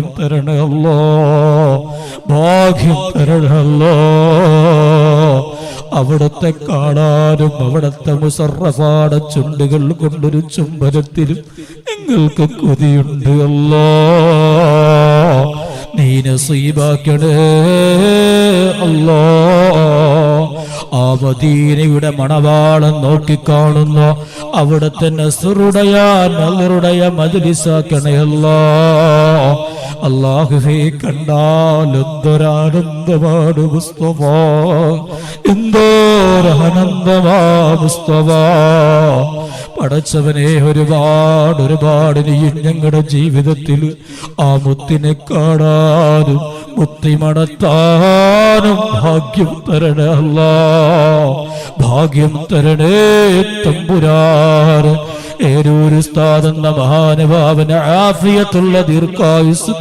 തരണമല്ലോ, ഭാഗ്യം തരണമല്ലോ. അവിടുത്തെ കാണാനും അവിടുത്തെ മുസറഫാട ചുണ്ടുകൾ കൊണ്ടൊരു ചുംബനത്തിലും നിങ്ങൾക്ക് കൊതിയുണ്ട് അല്ലാ. നീ നസീബാക്കണേ അല്ലാ. ആ മദീനയുടെ മണവാളം നോക്കിക്കാണുന്ന അവിടുത്തെ നസ്റുടയ നളറുടയ മജ്ലിസാക്കണേ അല്ലാ. അല്ലാഹുവേ, കണ്ടാൽ എന്തൊരാനന്ദമാണ് മുസ്തഫ, എന്തോരാനന്ദമാ മുസ്തഫ. പടച്ചവനെ, ഒരുപാട് നീയും ഞങ്ങളുടെ ജീവിതത്തിൽ ആ മുത്തിനെ കാണാനും മുത്തി മണത്താനും ഭാഗ്യം തരണേ അല്ലാ. ഭാഗ്യം തരണേ തമ്പുരാൻ. ഏരൂർ ഉസ്താദ് എന്ന മഹാനുഭാവന ആഫിയത്തുള്ള ദീർഘായുസ്